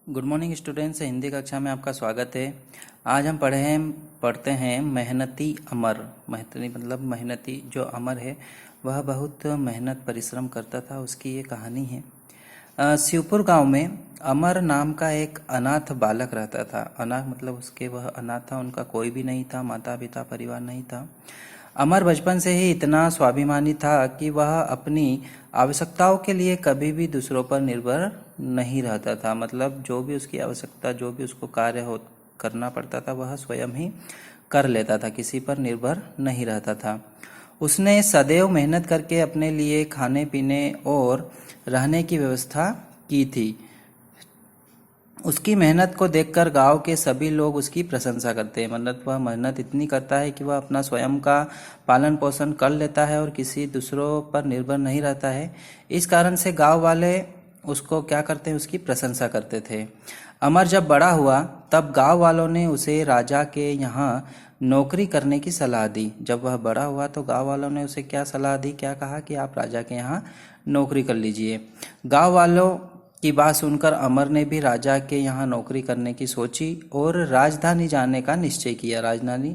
Good morning students, Hindi कक्षा में आपका स्वागत है। आज हम पढ़ते हैं मेहनती अमर। मेहनती मतलब मेहनती जो अमर है वह बहुत मेहनत परिश्रम करता था, उसकी ये कहानी है। शिवपुर गांव में अमर नाम का एक अनाथ बालक रहता था। अनाथ मतलब उसके वह अनाथ था, उनका कोई भी नहीं था, माता पिता परिवार नहीं था। अमर बचपन से ही इतना स्वाभिमानी था कि वह अपनी आवश्यकताओं के लिए कभी भी दूसरों पर निर्भर नहीं रहता था। मतलब जो भी उसकी आवश्यकता, जो भी उसको कार्य हो करना पड़ता था वह स्वयं ही कर लेता था, किसी पर निर्भर नहीं रहता था। उसने सदैव मेहनत करके अपने लिए खाने पीने और रहने की व्यवस्था की थी। उसकी मेहनत को देखकर गांव के सभी लोग उसकी प्रशंसा करते हैं। मतलब वह मेहनत इतनी करता है कि वह अपना स्वयं का पालन पोषण कर लेता है और किसी दूसरों पर निर्भर नहीं रहता है। इस कारण से गांव वाले उसको क्या करते हैं, उसकी प्रशंसा करते थे। अमर जब बड़ा हुआ तब गांव वालों ने उसे राजा के यहाँ नौकरी करने की सलाह दी। जब वह बड़ा हुआ तो गांव वालों ने उसे क्या सलाह दी, क्या कहा कि आप राजा के यहाँ नौकरी कर लीजिए। गांव वालों की बात सुनकर अमर ने भी राजा के यहाँ नौकरी करने की सोची और राजधानी जाने का निश्चय किया। राजधानी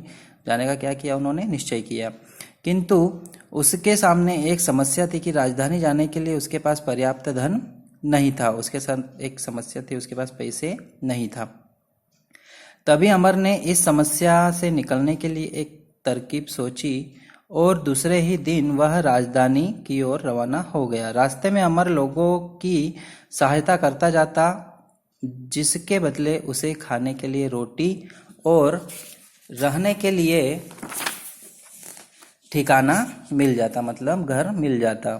जाने का क्या किया, उन्होंने निश्चय किया। किंतु उसके सामने एक समस्या थी कि राजधानी जाने के लिए उसके पास पर्याप्त धन नहीं था। उसके साथ एक समस्या थी, उसके पास पैसे नहीं था। तभी अमर ने इस समस्या से निकलने के लिए एक तरकीब सोची और दूसरे ही दिन वह राजधानी की ओर रवाना हो गया। रास्ते में अमर लोगों की सहायता करता जाता, जिसके बदले उसे खाने के लिए रोटी और रहने के लिए ठिकाना मिल जाता, मतलब घर मिल जाता।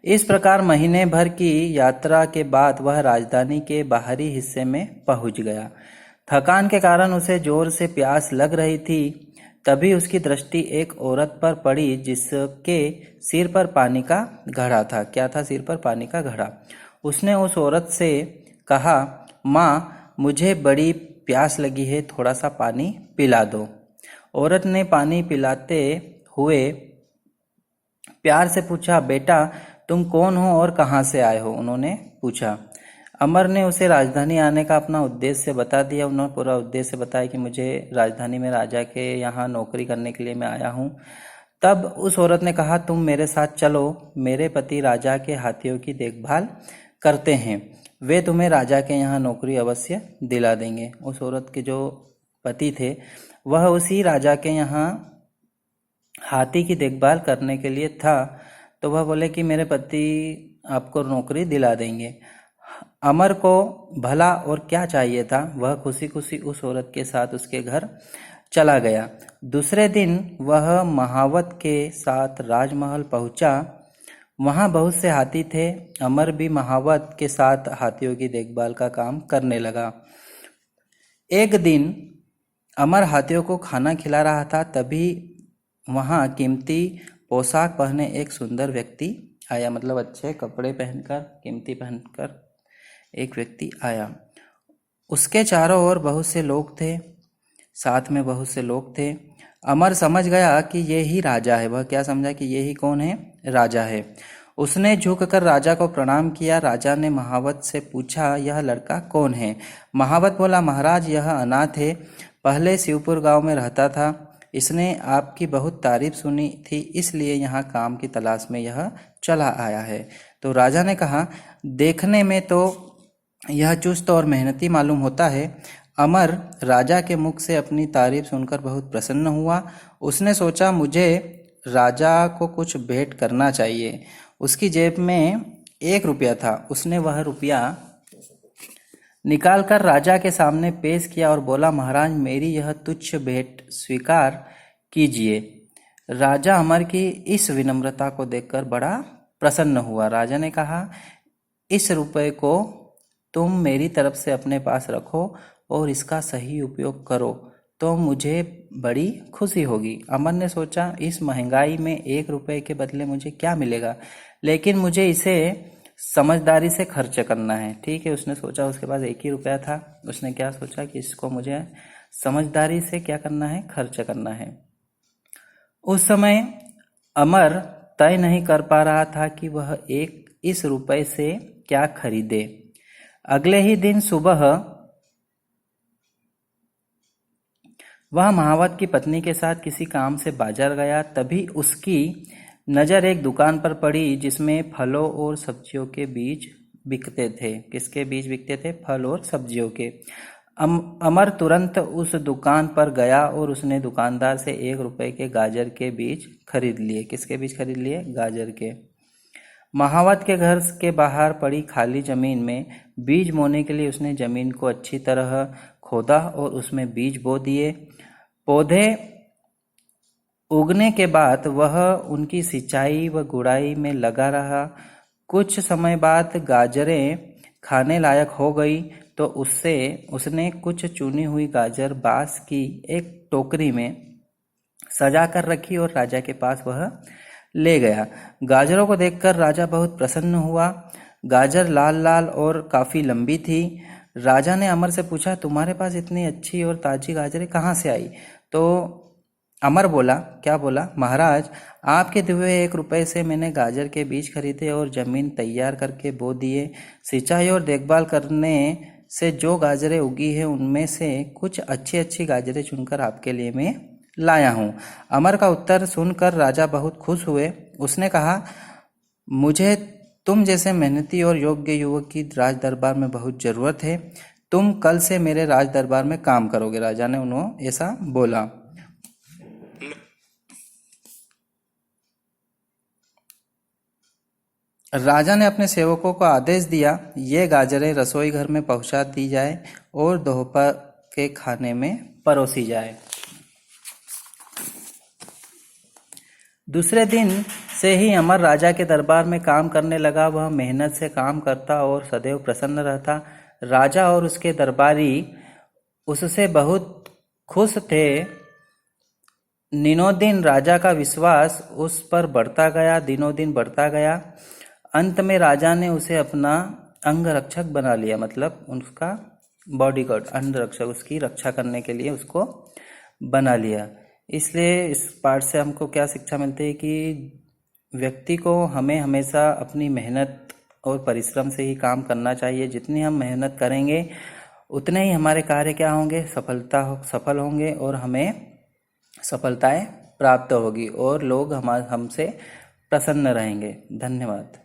इस प्रकार महीने भर की यात्रा के बाद वह राजधानी के बाहरी हिस्से में पहुंच गया। थकान के कारण उसे जोर से प्यास लग रही थी। तभी उसकी दृष्टि एक औरत पर पड़ी जिसके सिर पर पानी का घड़ा था। क्या था सिर पर? पानी का घड़ा। उसने उस औरत से कहा, माँ, मुझे बड़ी प्यास लगी है, थोड़ा सा पानी पिला दो। औरत ने पानी पिलाते हुए प्यार से पूछा, बेटा तुम कौन हो और कहाँ से आए हो? उन्होंने पूछा। अमर ने उसे राजधानी आने का अपना उद्देश्य बता दिया। उन्होंने पूरा उद्देश्य बताया कि मुझे राजधानी में राजा के यहाँ नौकरी करने के लिए मैं आया हूँ। तब उस औरत ने कहा, तुम मेरे साथ चलो, मेरे पति राजा के हाथियों की देखभाल करते हैं, वे तुम्हें राजा के यहाँ नौकरी अवश्य दिला देंगे। उस औरत के जो पति थे वह उसी राजा के यहाँ हाथी की देखभाल करने के लिए था। तो वह बोले कि मेरे पति आपको नौकरी दिला देंगे। अमर को भला और क्या चाहिए था, वह खुशी खुशी उस औरत के साथ उसके घर चला गया। दूसरे दिन वह महावत के साथ राजमहल पहुंचा। वहां बहुत से हाथी थे। अमर भी महावत के साथ हाथियों की देखभाल का काम करने लगा। एक दिन अमर हाथियों को खाना खिला रहा था, तभी वहां कीमती पोशाक पहने एक सुंदर व्यक्ति आया। मतलब अच्छे कपड़े पहनकर, कीमती पहनकर एक व्यक्ति आया। उसके चारों ओर बहुत से लोग थे, साथ में बहुत से लोग थे। अमर समझ गया कि ये ही राजा है। वह क्या समझा कि ये ही कौन है? राजा है। उसने झुककर राजा को प्रणाम किया। राजा ने महावत से पूछा, यह लड़का कौन है? महावत बोला, महाराज यह अनाथ है, पहले शिवपुर गांव में रहता था। इसने आपकी बहुत तारीफ सुनी थी, इसलिए यहाँ काम की तलाश में यह चला आया है। तो राजा ने कहा, देखने में तो यह चुस्त और मेहनती मालूम होता है। अमर राजा के मुख से अपनी तारीफ सुनकर बहुत प्रसन्न हुआ। उसने सोचा, मुझे राजा को कुछ भेंट करना चाहिए। उसकी जेब में 1 रुपया था। उसने वह रुपया निकालकर राजा के सामने पेश किया और बोला, महाराज मेरी यह तुच्छ भेंट स्वीकार कीजिए। राजा अमर की इस विनम्रता को देखकर बड़ा प्रसन्न हुआ। राजा ने कहा, इस रुपये को तुम मेरी तरफ से अपने पास रखो और इसका सही उपयोग करो तो मुझे बड़ी खुशी होगी। अमर ने सोचा, इस महंगाई में 1 रुपये के बदले मुझे क्या मिलेगा, लेकिन मुझे इसे समझदारी से खर्च करना है। ठीक है, उसने सोचा, उसके पास 1 ही रुपया था। उसने क्या सोचा कि इसको मुझे समझदारी से क्या करना है, खर्च करना है। उस समय अमर तय नहीं कर पा रहा था कि वह इस रुपये से क्या खरीदे। अगले ही दिन सुबह वह महावत की पत्नी के साथ किसी काम से बाजार गया। तभी उसकी नज़र एक दुकान पर पड़ी जिसमें फलों और सब्जियों के बीज बिकते थे। किसके बीज बिकते थे? फल और सब्जियों के। अमर तुरंत उस दुकान पर गया और उसने दुकानदार से 1 रुपए के गाजर के बीज खरीद लिए। किसके बीज खरीद लिए? गाजर के। महावत के घर के बाहर पड़ी खाली जमीन में बीज बोने के लिए उसने जमीन को अच्छी तरह खोदा और उसमें बीज बो दिए। पौधे उगने के बाद वह उनकी सिंचाई व गुड़ाई में लगा रहा। कुछ समय बाद गाजरें खाने लायक हो गई तो उसने कुछ चुनी हुई गाजर बांस की एक टोकरी में सजा कर रखी और राजा के पास वह ले गया। गाजरों को देखकर राजा बहुत प्रसन्न हुआ। गाजर लाल लाल और काफी लंबी थी। राजा ने अमर से पूछा, तुम्हारे पास इतनी अच्छी और ताजी गाजरें कहाँ से आई? तो अमर बोला, क्या बोला? महाराज, आपके दिए हुए 1 रुपए से मैंने गाजर के बीज खरीदे और जमीन तैयार करके बो दिए। सिंचाई और देखभाल करने से जो गाजरें उगी है उनमें से कुछ अच्छी अच्छी गाजरें चुनकर आपके लिए मैं लाया हूँ। अमर का उत्तर सुनकर राजा बहुत खुश हुए। उसने कहा, मुझे तुम जैसे मेहनती और योग्य युवक की राज दरबार में बहुत जरूरत है। तुम कल से मेरे राज दरबार में काम करोगे। राजा ने उन्हें ऐसा बोला। राजा ने अपने सेवकों को आदेश दिया, ये गाजरें रसोई घर में पहुंचा दी जाए और दोपहर के खाने में परोसी जाए। दूसरे दिन से ही अमर राजा के दरबार में काम करने लगा। वह मेहनत से काम करता और सदैव प्रसन्न रहता। राजा और उसके दरबारी उससे बहुत खुश थे। दिनों दिन राजा का विश्वास उस पर बढ़ता गया, दिनों दिन बढ़ता गया। अंत में राजा ने उसे अपना अंगरक्षक बना लिया, मतलब उसका बॉडीगार्ड, अंगरक्षक, उसकी रक्षा करने के लिए उसको बना लिया। इसलिए इस पाठ से हमको क्या शिक्षा मिलती है कि व्यक्ति को हमें हमेशा अपनी मेहनत और परिश्रम से ही काम करना चाहिए। जितनी हम मेहनत करेंगे उतने ही हमारे कार्य क्या होंगे? सफल होंगे और हमें सफलताएं प्राप्त होगी और लोग हमसे प्रसन्न रहेंगे। धन्यवाद।